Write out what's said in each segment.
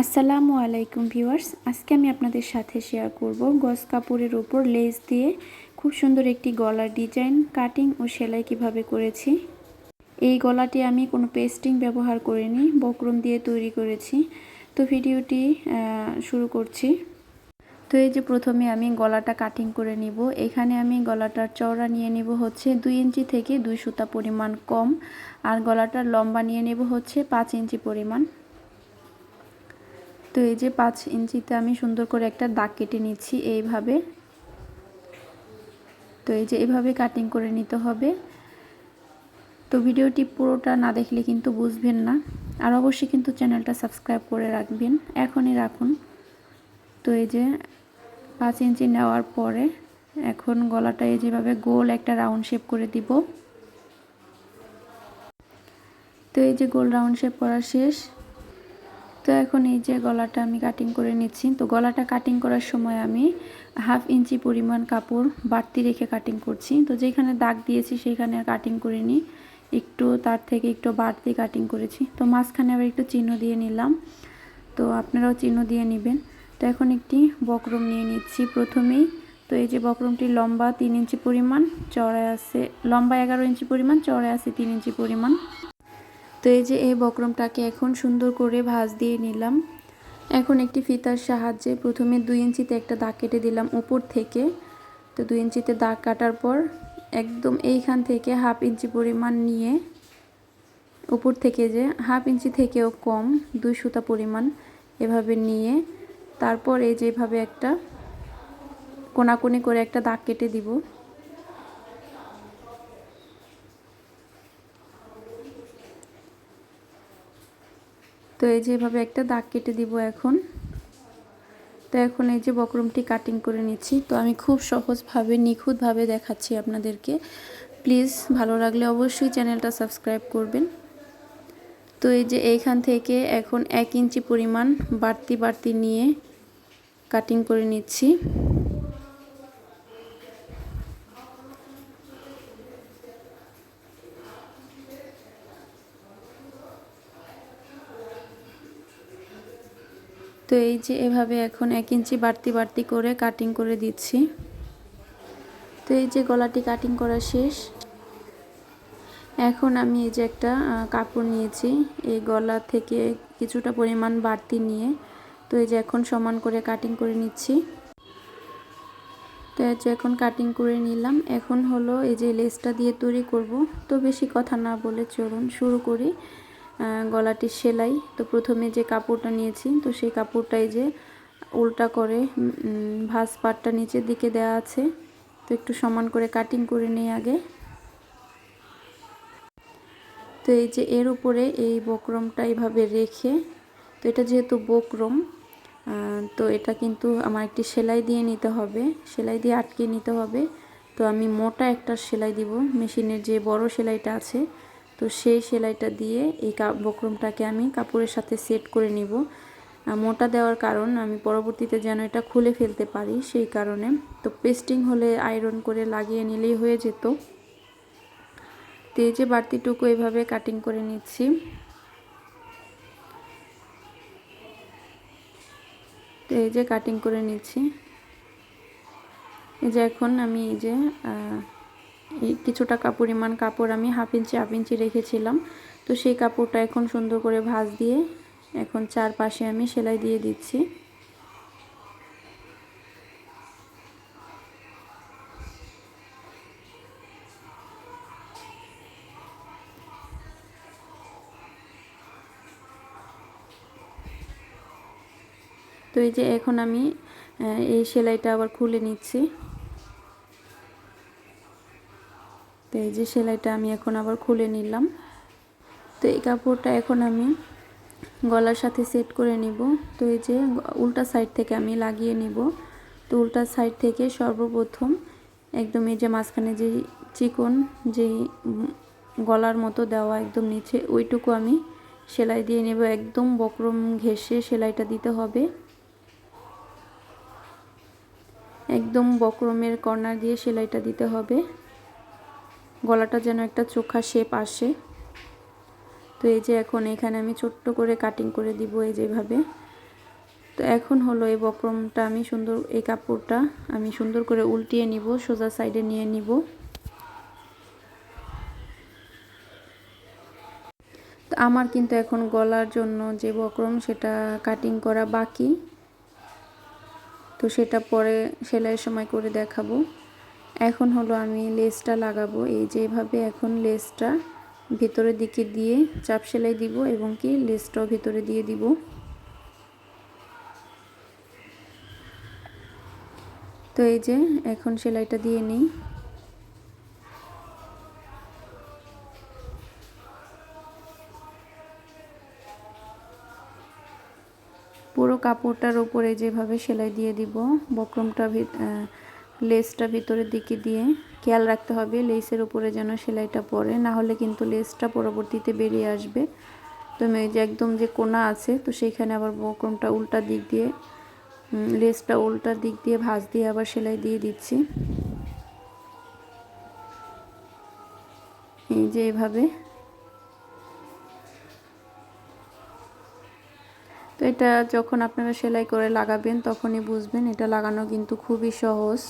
আসসালামু আলাইকুম ভিউয়ার্স, আজকে আমি আপনাদের সাথে শেয়ার করব গজ কাপড়ের উপর লেস দিয়ে খুব সুন্দর একটি গলার ডিজাইন কাটিং ও সেলাই কিভাবে করেছি। এই গলাটি আমি কোনো পেস্টিং ব্যবহার করিনি, বক্রম দিয়ে তৈরি করেছি। তো ভিডিওটি শুরু করছি। তো এই যে প্রথমে আমি গলাটা কাটিং করে নিব। এখানে আমি গলাটার চওড়া নিয়ে নেব হচ্ছে 2 ইঞ্চি থেকে 2 সুতা পরিমাণ কম, আর গলাটার লম্বা নিয়ে নেব হচ্ছে 5 ইঞ্চি পরিমাণ। তো এই যে 5 ইঞ্চিতে আমি সুন্দর করে একটা দাগ কেটে নিচ্ছি এইভাবে। তো এই যে এভাবে কাটিং করে নিতে হবে। তো ভিডিওটি পুরোটা না দেখলে কিন্তু বুঝবেন না, আর অবশ্যই কিন্তু চ্যানেলটা সাবস্ক্রাইব করে রাখবেন, এখনই রাখুন। তো এই যে 5 ইঞ্চি নেওয়ার পরে এখন গলাটা এই যেভাবে গোল একটা রাউন্ড শেপ করে দিব। তো এই যে গোল রাউন্ড শেপ করা শেষ। তো এখন এই যে গলাটা আমি কাটিং করে নিচ্ছি। তো গলাটা কাটিং করার সময় আমি 1/2 ইঞ্চি পরিমাণ কাপড় বাড়তি রেখে কাটিং করছি। তো যেখানে দাগ দিয়েছি সেখানে আর কাটিং করিনি, একটু তার থেকে একটু বাড়তি কাটিং করেছি। তো মাঝখানে আবার একটু চিহ্ন দিয়ে নিলাম, তো আপনারাও চিহ্ন দিয়ে নেবেন। তো এখন একটি বক্রম নিয়ে নিচ্ছি প্রথমেই। তো এই যে বক্রমটি লম্বা 3 ইঞ্চি পরিমাণ, চওড়ায় আছে লম্বা 11 ইঞ্চি পরিমাণ, চওড়ায় আছে 3 ইঞ্চি পরিমাণ। তো এই যে এই বক্রমটাকে এখন সুন্দর করে ভাঁজ দিয়ে নিলাম। এখন একটি ফিতার সাহায্যে প্রথমে 2 ইঞ্চিতে একটা দাগ কেটে দিলাম উপর থেকে। তো 2 ইঞ্চিতে দাগ কাটার পর একদম এইখান থেকে 1/2 ইঞ্চি পরিমাণ নিয়ে উপর থেকে যে 1/2 ইঞ্চি থেকেও কম 2 সুতা পরিমাণ এভাবে নিয়ে তারপর এই যেভাবে একটা কোনাকুনি করে একটা দাগ কেটে দিব। তো এই যেভাবে একটা দাগ কেটে দিব এখন। তো এখন এই যে বক্রমটি কাটিং করে নিচ্ছি। তো আমি খুব সহজভাবে নিখুঁতভাবে দেখাচ্ছি আপনাদেরকে। প্লিজ ভালো লাগলে অবশ্যই চ্যানেলটা সাবস্ক্রাইব করবেন। তো এই যে এইখান থেকে এখন 1 ইঞ্চি পরিমাণ বাড়তি নিয়ে কাটিং করে নিচ্ছি। তো এই যে এভাবে এখন 1 ইঞ্চি বাড়তি করে কাটিং করে দিচ্ছি। তো এই যে গলাটি কাটিং করা শেষ। এখন আমি এই যে একটা কাপড় নিয়েছি, এই গলা থেকে কিছুটা পরিমাণ বাড়তি নিয়ে তো এই যে এখন সমান করে কাটিং করে নিচ্ছি। তো এই যে এখন কাটিং করে নিলাম। এখন হলো এই যে লেসটা দিয়ে তৈরি করব। তো বেশি কথা না বলে চলুন শুরু করি গলাটির সেলাই। তো প্রথমে যে কাপড়টা নিয়েছি, তো সেই কাপড়টাই যে উল্টা করে ভাঁজ পাটটা নিচের দিকে দেওয়া আছে, তো একটু সমান করে কাটিং করে নেই আগে। তো এই যে এর উপরে এই বক্রমটা এইভাবে রেখে, তো এটা যেহেতু বক্রম তো এটা কিন্তু আমার একটি সেলাই দিয়ে নিতে হবে, সেলাই দিয়ে আটকে নিতে হবে। তো আমি মোটা একটা সেলাই দিব, মেশিনের যে বড় সেলাইটা আছে, তো সেই সেলাইটা দিয়ে এই বক্রমটাকে আমি কাপড়ের সাথে সেট করে নিব। মোটা দেওয়ার কারণ আমি পরবর্তীতে যেন এটা খুলে ফেলতে পারি সেই কারণে। তো পেস্টিং হলে আয়রন করে লাগিয়ে নিলেই হয়ে যেত। তো এই যে বাড়তিটুকু এইভাবে কাটিং করে নিচ্ছি। তো এই যে কাটিং করে নিচ্ছি। এই যে এখন আমি এই যে এই কিছুটা পরিমাণ কাপড় আমি 1/2 ইঞ্চি রেখেছিলাম, তো সেই কাপড়টা এখন সুন্দর করে ভাঁজ দিয়ে এখন চারপাশে আমি সেলাই দিয়ে দিচ্ছি। তো এই যে এখন আমি এই সেলাইটা আবার খুলে নিচ্ছি। তো এই যে সেলাইটা আমি এখন আবার খুলে নিলাম। তো এই কাপড়টা এখন আমি গলার সাথে সেট করে নিব। তো এই যে উল্টা সাইড থেকে আমি লাগিয়ে নিব। তো উল্টা সাইড থেকে সর্বপ্রথম একদম এই যে মাঝখানে যে চিকন যে গলার মতো দেওয়া একদম নিচে ওইটুকু আমি সেলাই দিয়ে নেব। একদম বক্রম ঘেঁষে সেলাইটা দিতে হবে, একদম বক্রমের কর্নার দিয়ে সেলাইটা দিতে হবে, গলাটা যেন একটা চোখা শেপ আসে। তো এই যে এখন এখানে আমি ছোট্ট করে কাটিং করে দিব এই যেভাবে। তো এখন হলো এই বক্রমটা আমি সুন্দর, এই কাপড়টা আমি সুন্দর করে উল্টিয়ে নিব, সোজা সাইডে নিয়ে নিব। তো আমার কিন্তু এখন গলার জন্য যে বক্রম সেটা কাটিং করা বাকি, তো সেটা পরে সেলাইয়ের সময় করে দেখাবো। এখন হলো আমি লেসটা লাগাবো। এই যেভাবে এখন লেসটা ভিতরের দিকে দিয়ে চাপ সেলাই দিব এবং কি লেসটাও ভিতরে দিয়ে দিব। তো এই যে এখন সেলাইটা দিয়ে নিই। পুরো কাপড়টার উপরে যেভাবে সেলাই দিয়ে দিব, বক্রমটা লেসটা ভিতরের দিকে দিয়ে খেয়াল রাখতে হবে লেসের উপরে যেন সেলাইটা পড়ে, না হলে কিন্তু লেসটা পরবর্তীতে বেরিয়ে আসবে। তো এই যে একদম যে কোনা আছে, তো সেইখানে আবার বক্রমটা উল্টা দিক দিয়ে, লেসটা উল্টা দিক দিয়ে ভাঁজ দিয়ে আবার সেলাই দিয়ে দিচ্ছি। এই যে এভাবে। তো এটা যখন আপনারা সেলাই করে লাগাবেন তখনই বুঝবেন এটা লাগানো কিন্তু খুবই সহজ,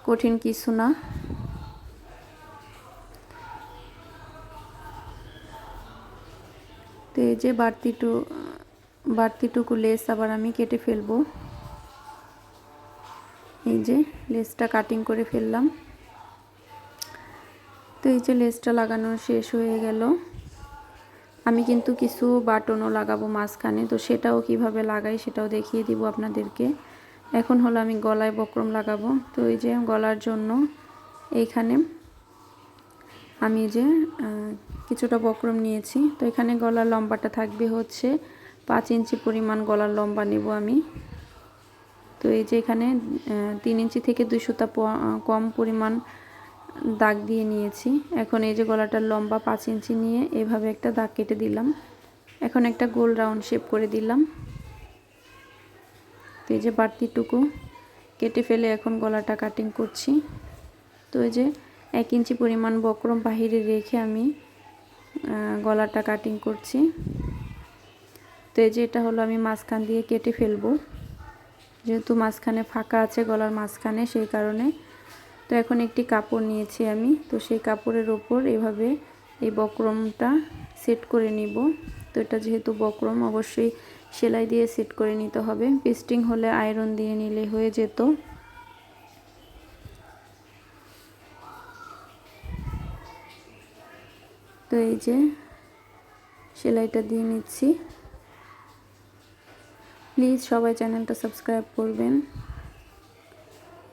কঠিন কিছু না। তো এই যে বাড়তিটুকু লেস আবার আমি কেটে ফেলবো। এই যে লেসটা কাটিং করে ফেললাম। তো এই যে লেসটা লাগানো শেষ হয়ে গেল। আমি কিন্তু কিছু বাটনও লাগাবো মাঝখানে, তো সেটাও কিভাবে লাগাই সেটাও দেখিয়ে দিব আপনাদেরকে। এখন হলো আমি গলায় বক্রম লাগাবো। তো এই যে গলার জন্য এইখানে আমি যে কিছুটা বক্রম নিয়েছি। তো এখানে গলার লম্বাটা থাকবে হচ্ছে 5 ইঞ্চি পরিমাণ গলার লম্বা নেব আমি। তো এই যে এখানে 3 ইঞ্চি থেকে 2 সুতা কম পরিমাণ দাগ দিয়ে নিয়েছি। এখন এই যে গলাটার লম্বা 5 ইঞ্চি নিয়ে এভাবে একটা দাগ কেটে দিলাম। এখন একটা গোল রাউন্ড শেপ করে দিলাম। তো এই যে বাড়তিটুকু কেটে ফেলে এখন গলাটা কাটিং করছি। তো এই যে 1 ইঞ্চি পরিমাণ বক্রম বাহিরে রেখে আমি গলাটা কাটিং করছি। তো এই যে এটা হলো আমি মাঝখান দিয়ে কেটে ফেলবো, যেহেতু মাঝখানে ফাঁকা আছে গলার মাঝখানে, সেই কারণে। তো এখন একটি কাপড় নিয়েছি আমি, তো সেই কাপড়ের ওপর এভাবে এই বক্রমটা সেট করে নিব। তো এটা যেহেতু বক্রম অবশ্যই সেলাই দিয়ে সেট করে নিতে হবে, পেস্টিং হলে আয়রন দিয়ে নিলে হয়ে যেত। তো এই যে সেলাইটা দিয়ে নিচ্ছি। প্লিজ সবাই চ্যানেলটা সাবস্ক্রাইব করবেন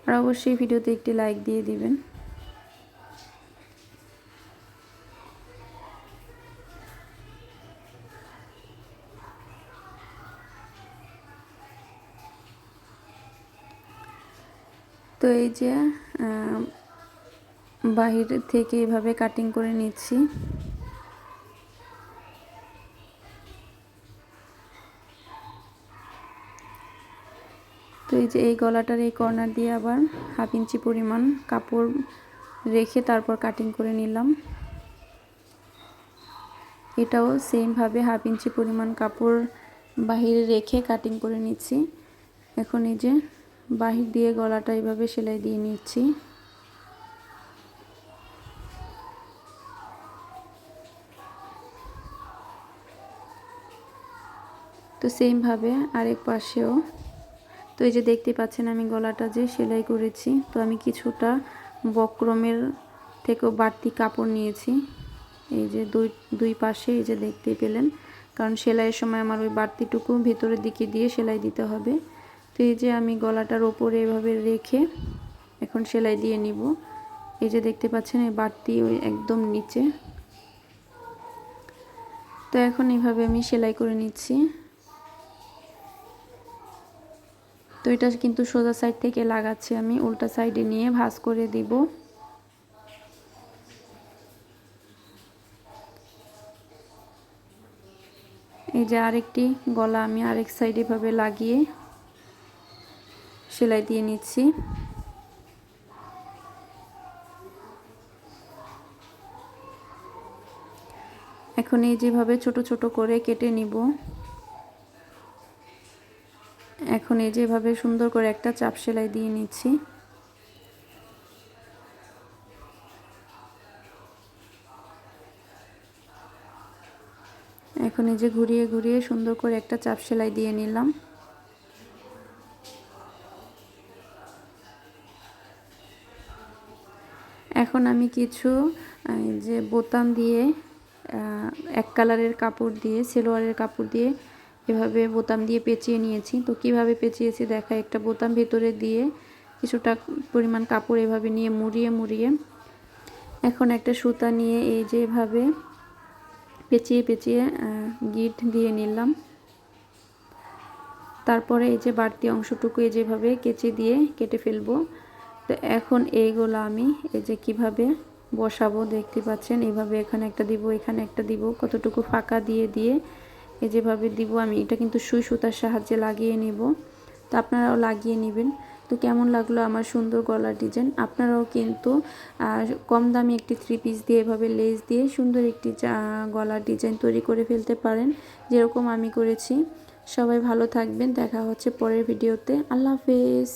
আর অবশ্যই ভিডিওতে একটি লাইক দিয়ে দিবেন। তো এই যে বাহির থেকে এভাবে কাটিং করে নিচ্ছি। তো এই যে এই গলাটার এই কর্নার দিয়ে আবার 1/2 ইঞ্চি পরিমাণ কাপড় রেখে তারপর কাটিং করে নিলাম। এটাও সেমভাবে 1/2 ইঞ্চি পরিমাণ কাপড় বাহিরে রেখে কাটিং করে নিচ্ছি। এখন এই যে বাহির দিয়ে গলাটা এইভাবে সেলাই দিয়ে নিচ্ছি। তো সেমভাবে আরেক পাশেও। তো এই যে দেখতে পাচ্ছেন আমি গলাটা যে সেলাই করেছি, তো আমি কিছুটা বক্রমের থেকেও বাড়তি কাপড় নিয়েছি। এই যে দুই পাশে এই যে দেখতেই পেলেন, কারণ সেলাইয়ের সময় আমার ওই বাড়তিটুকু ভেতরের দিকে দিয়ে সেলাই দিতে হবে। তো এই যে আমি গলাটার ওপরে এভাবে রেখে এখন সেলাই দিয়ে নিব। এই যে দেখতে পাচ্ছেন এই বাড়তি ওই একদম নিচে। তো এখন এইভাবে আমি সেলাই করে নিচ্ছি। তো এটা কিন্তু সোজা সাইড থেকে লাগাচ্ছি, আমি উল্টা সাইডে নিয়ে ভাঁজ করে দিব। এই যে আরেকটি গলা আমি আরেক সাইডে এভাবে লাগিয়ে সেলাই দিয়ে নিচ্ছি। এখন এই যেভাবে ছোট ছোট করে কেটে নিব। এখন এই যেভাবে সুন্দর করে একটা চাপ সেলাই দিয়ে নিচ্ছি। এখন এই যে ঘুরিয়ে ঘুরিয়ে সুন্দর করে একটা চাপ সেলাই দিয়ে নিলাম। এখন আমি কিছু যে বোতাম দিয়ে এক কালারের কাপড় দিয়ে, সেলোয়ারের কাপড় দিয়ে এভাবে বোতাম দিয়ে পেঁচিয়ে নিয়েছি। তো কিভাবে পেঁচিয়েছি দেখা, একটা বোতাম ভেতরে দিয়ে কিছুটা পরিমাণ কাপড় এভাবে নিয়ে মুড়িয়ে মুড়িয়ে এখন একটা সুতা নিয়ে এই যে এভাবে পেঁচিয়ে পেঁচিয়ে গিট দিয়ে নিলাম। তারপরে এই যে বাড়তি অংশটুকু এই যেভাবে কেচি দিয়ে কেটে ফেলবো। তো এখন এইগুলো আমি এই যে কিভাবে বসাবো দেখতে পাচ্ছেন, এইভাবে এখানে একটা দিব, এখানে একটা দিব, কতটুকু ফাঁকা দিয়ে দিয়ে এই যেভাবে দিব। আমি এটা কিন্তু সুই সুতার সাহায্যে লাগিয়ে নিব, তো আপনারাও লাগিয়ে নেবেন। তো কেমন লাগলো আমার সুন্দর গলার ডিজাইন? আপনারাও কিন্তু কম দামি একটি 3 পিস দিয়ে এভাবে লেস দিয়ে সুন্দর একটি গলার ডিজাইন তৈরি করে ফেলতে পারেন, যেরকম আমি করেছি। সবাই ভালো থাকবেন, দেখা হচ্ছে পরের ভিডিওতে। আল্লাহ হাফেজ।